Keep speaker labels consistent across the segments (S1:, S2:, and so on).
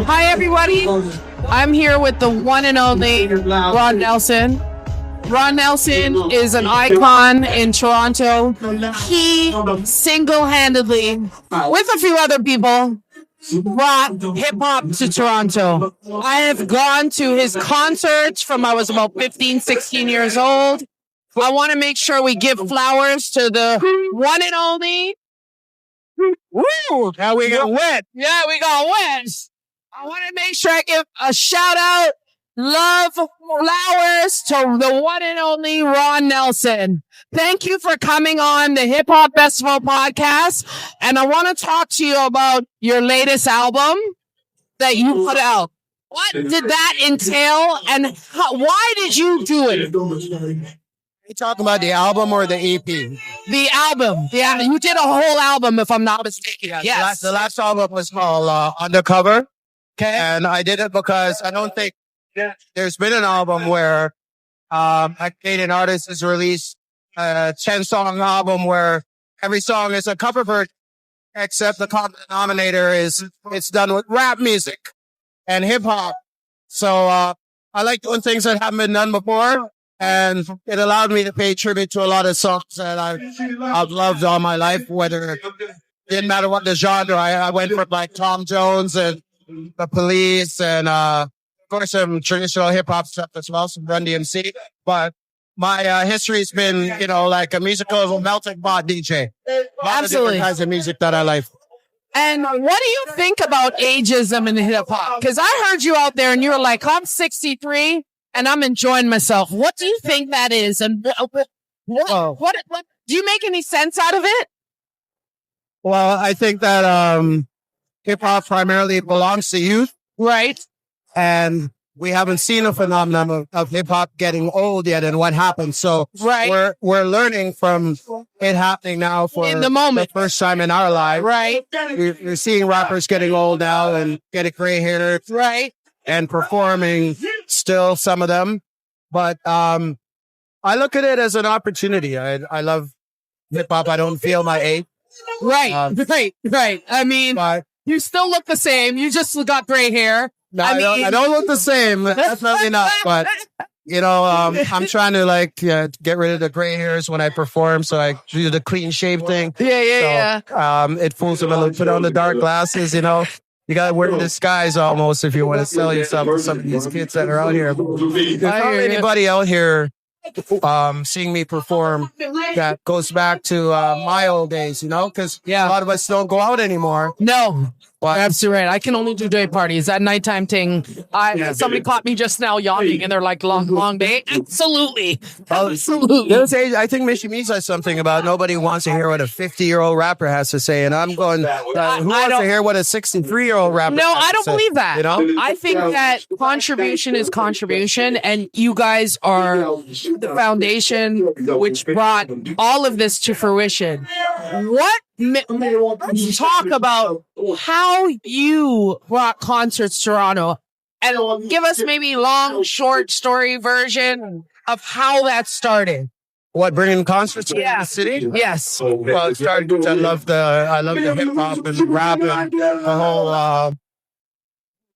S1: Hi, everybody. I'm here with the one and only Ron Nelson. Ron Nelson is an icon in Toronto. He single-handedly, with a few other people, brought hip-hop to Toronto. I have gone to his concerts from I was about 15, 16 years old. I want to make sure we give flowers to the one and only. Woo!
S2: Now we got wet.
S1: Yeah, we got wet. I want to make sure I give a shout out, love, flowers to the one and only Ron Nelson. Thank you for coming on the Hip Hop Festival podcast. And I want to talk to you about your latest album that you put out. What did that entail and why did you do it?
S2: You talking about the album or the EP?
S1: The album. Yeah, you did a whole album, if I'm not mistaken. Yes.
S2: The last album was called Undercover. Okay. And I did it because I don't think there's been an album where a Canadian artist has released a 10-song album where every song is a cover version, except the common denominator is it's done with rap music and hip hop. So I like doing things that haven't been done before. And it allowed me to pay tribute to a lot of songs that I've loved all my life, whether it didn't matter what the genre. I went from like Tom Jones and The Police and, of course, some traditional hip hop stuff as well, some Run DMC. But my history's been, like a musical melting pot DJ.
S1: Absolutely.
S2: Different kinds of music that I like.
S1: And what do you think about ageism in hip hop? Because I heard you out there and you were like, I'm 63. And I'm enjoying myself. What do you think that is? And what do you make any sense out of it?
S2: Well, I think that hip hop primarily belongs to youth,
S1: right?
S2: And we haven't seen a phenomenon of hip hop getting old yet, and what happened. So we're learning from it happening now for
S1: in the moment,
S2: the first time in our life.
S1: Right?
S2: You're seeing rappers getting old now and getting gray hair,
S1: right?
S2: And performing still, some of them. But I look at it as an opportunity. I love hip hop. I don't feel my age.
S1: Right. Right. I mean, you still look the same. You just got gray hair.
S2: No, I don't look the same. Definitely not. But, I'm trying to get rid of the gray hairs when I perform. So I do the clean shave thing.
S1: Yeah.
S2: It fools them a little. Put on the dark glasses, You got to wear disguise almost if you want to sell yourself to some of these kids that are out here. There's not anybody out here seeing me perform that goes back to my old days, because a lot of us don't go out anymore.
S1: No. Well, absolutely right. I can only do day parties. That nighttime thing. Somebody caught me just now yawning, and they're like, long day. Absolutely.
S2: I think Michi Me says something about nobody wants to hear what a 50-year-old rapper has to say, and I'm going, who wants to hear what a 63-year-old rapper has to say?
S1: No, I don't believe that. I think that contribution is contribution, and you guys are the foundation which brought all of this to fruition. Let's talk about how you brought concerts to Toronto and give us maybe long, short story version of how that started.
S2: What, bringing concerts to the city?
S1: Yes.
S2: Well, it started because I love the hip hop and rap and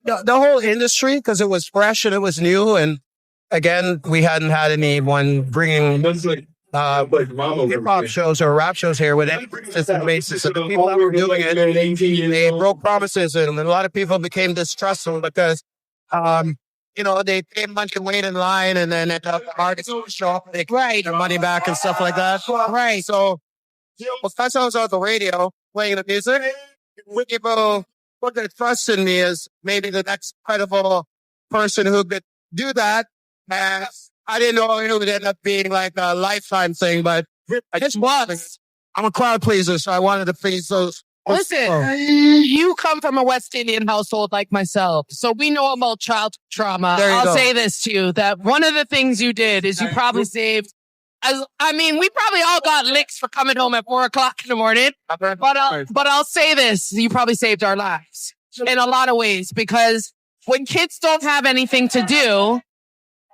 S2: the whole industry, because it was fresh and it was new. And again, we hadn't had anyone bringing hip-hop shows or rap shows here with any consistent basis. And the people that were doing it, they broke promises, and a lot of people became distrustful because, they paid money to wait in line, and then the artists would show up, they get their money back and stuff like that. Right. So, because I was on the radio playing the music, people put their trust in me as maybe the next credible person who could do that. And I didn't know it would end up being like a lifetime thing, but I just was. I'm a crowd pleaser, so I wanted to please those.
S1: Listen, you come from a West Indian household like myself, so we know about childhood trauma. I'll say this to you, that one of the things you did is you probably saved, we probably all got licks for coming home at 4:00 in the morning, but I'll say this, you probably saved our lives in a lot of ways, because when kids don't have anything to do,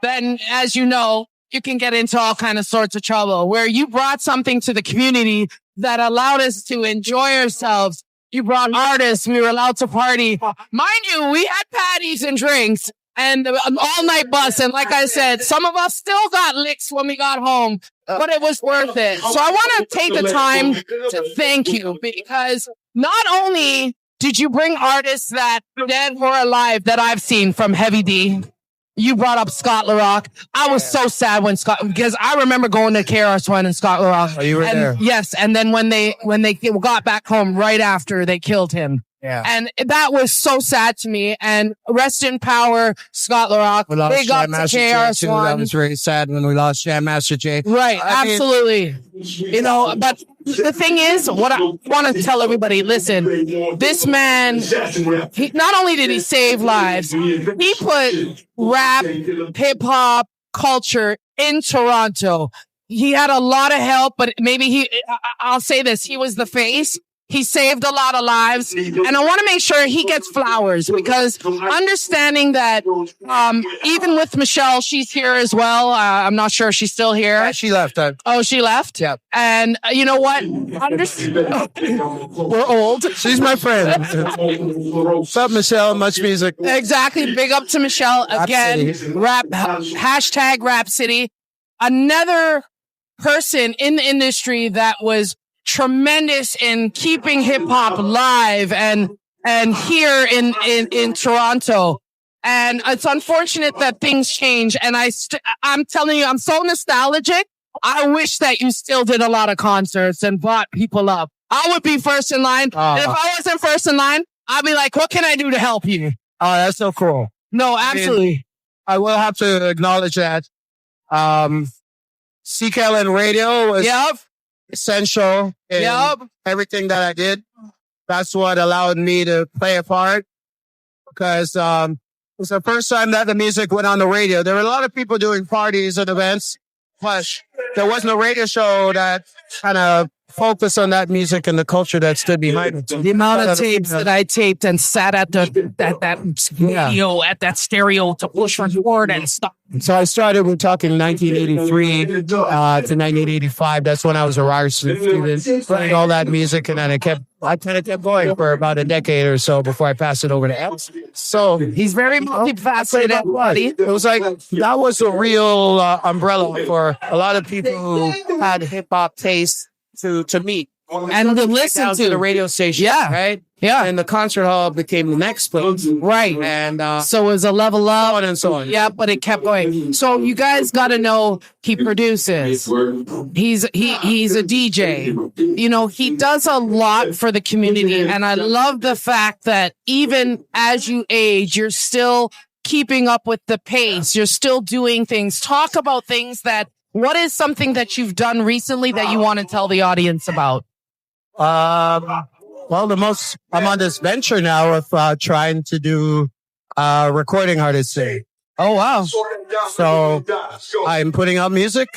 S1: then, as you know, you can get into all kind of sorts of trouble, where you brought something to the community that allowed us to enjoy ourselves You brought artists. We were allowed to party. Mind you, we had patties and drinks and an all-night bus. And like I said, some of us still got licks when we got home, but it was worth it. So I want to take the time to thank you because not only did you bring artists that dead or alive that I've seen from Heavy D, you brought up Scott LaRock. I was so sad when because I remember going to KRS-One and Scott LaRock.
S2: Oh, you were there?
S1: Yes. And then when they got back home right after they killed him.
S2: Yeah.
S1: And that was so sad to me. And rest in power, Scott LaRock. Big up to KRS-One.
S2: That was very sad when we lost Jam Master Jay.
S1: Right. Absolutely. But the thing is, what I want to tell everybody, listen, this man, not only did he save lives, he put rap, hip hop culture in Toronto. He had a lot of help, but maybe I'll say this, he was the face. He saved a lot of lives. And I want to make sure he gets flowers because understanding that even with Michelle, she's here as well. I'm not sure if she's still here.
S2: Yeah, she left.
S1: Oh, she left?
S2: Yeah.
S1: And you know what? We're old.
S2: She's my friend. What's up, Michelle? Much music.
S1: Exactly. Big up to Michelle. Again, hashtag Rap City. Another person in the industry that was tremendous in keeping hip hop live and here in Toronto. And it's unfortunate that things change. And I'm telling you, I'm so nostalgic. I wish that you still did a lot of concerts and brought people up. I would be first in line. And if I wasn't first in line, I'd be like, what can I do to help you?
S2: Oh, that's so cool.
S1: No, absolutely.
S2: I will have to acknowledge that. CKLN radio was essential in everything that I did. That's what allowed me to play a part because it was the first time that the music went on the radio. There were a lot of people doing parties and events, but there wasn't a radio show that kind of focused on that music and the culture that stood behind it.
S1: The amount of tapes that I taped and sat at that stereo to push record and stuff.
S2: So I started, we're talking 1983 to 1985. That's when I was a Ryerson student, playing all that music. And then I kind of kept going for about a decade or so before I passed it over to Epps. So
S1: he's very multifaceted, buddy.
S2: It was like, that was a real umbrella for a lot of people who had hip hop taste to meet.
S1: And to listen to
S2: the radio station. Yeah. Right?
S1: Yeah.
S2: And the concert hall became the next place.
S1: Right.
S2: And
S1: so it was a level up.
S2: So on and so on.
S1: Yeah, but it kept going. So you guys got to know he produces. He's a DJ. You know, he does a lot for the community. And I love the fact that even as you age, you're still keeping up with the pace. You're still doing things. Talk about things what is something that you've done recently that you want to tell the audience about?
S2: Well, I'm on this venture now of trying to do recording artist thing.
S1: Oh, wow.
S2: So I'm putting out music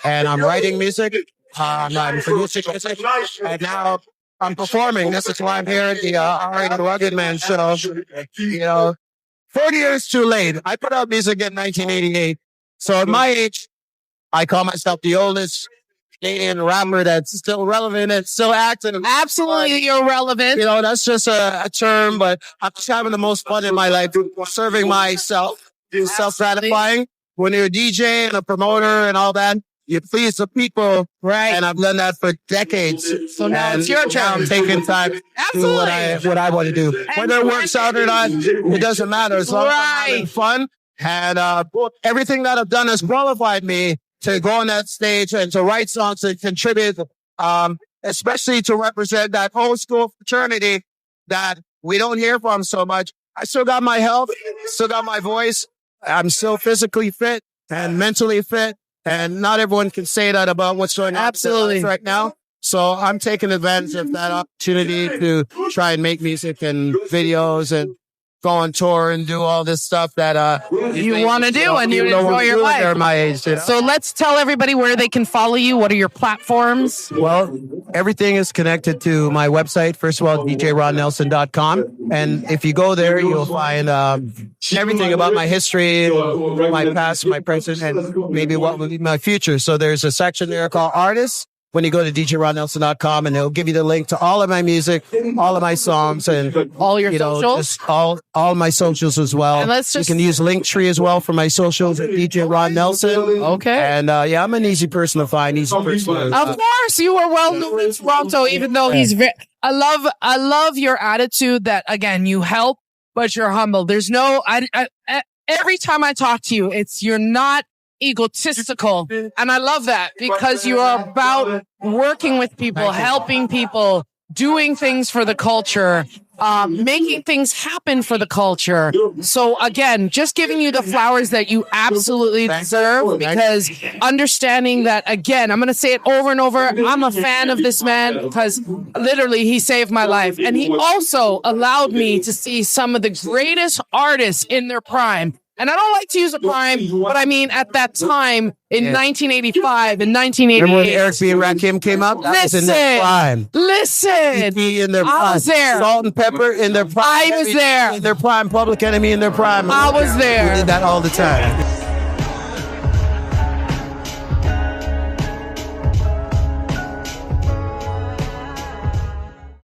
S2: and I'm writing music. I'm producing music and now I'm performing. This is why I'm here at the Ari the Rugged Man show. 40 years too late. I put out music in 1988. So at my age, I call myself the oldest Canadian rapper that's still relevant and still acting.
S1: Absolutely, you're relevant.
S2: That's just a term, but I'm just having the most fun in my life, serving myself, self-gratifying. When you're a DJ and a promoter and all that, you please the people.
S1: Right.
S2: And I've done that for decades.
S1: So now it's your turn.
S2: I'm taking time to do what I want to do. Whether it works out or not, it doesn't matter. As long as I'm having fun. And everything that I've done has qualified me to go on that stage and to write songs and contribute, especially to represent that old school fraternity that we don't hear from so much. I still got my health, still got my voice. I'm still physically fit and mentally fit. And not everyone can say that about what's going on right now. So I'm taking advantage of that opportunity to try and make music and videos and go on tour and do all this stuff that
S1: you want to do and you enjoy your life.
S2: They're my age,
S1: So let's tell everybody where they can follow you. What are your platforms?
S2: Well, everything is connected to my website. First of all, djronnelson.com. And if you go there, you'll find everything about my history, my past, my present, and maybe what will be my future. So there's a section there called Artists. when you go to djronnelson.com, and it'll give you the link to all of my music, all of my songs, and
S1: all your socials,
S2: just all my socials as well.
S1: And you
S2: can use Linktree as well for my socials at DJ Ron Nelson.
S1: Okay.
S2: And yeah, I'm an easy person to find. Easy person.
S1: Of course, you are well known in Toronto, even though he's very. I love your attitude that again you help, but you're humble. There's no. Every time I talk to you, you're not egotistical. And I love that because you are about working with people, helping people, doing things for the culture, making things happen for the culture. So again, just giving you the flowers that you absolutely deserve, because understanding that, again, I'm going to say it over and over, I'm a fan of this man because literally he saved my life. And he also allowed me to see some of the greatest artists in their prime. And I don't like to use a prime, but I mean at that time in 1985 and 1988.
S2: Remember when Eric B. and Rakim came up? That was in their prime.
S1: Listen.
S2: In their prime.
S1: I was there.
S2: Salt-N-Pepa in their prime.
S1: I was there.
S2: In their prime. Public Enemy in their prime.
S1: I was there.
S2: We did that all the time.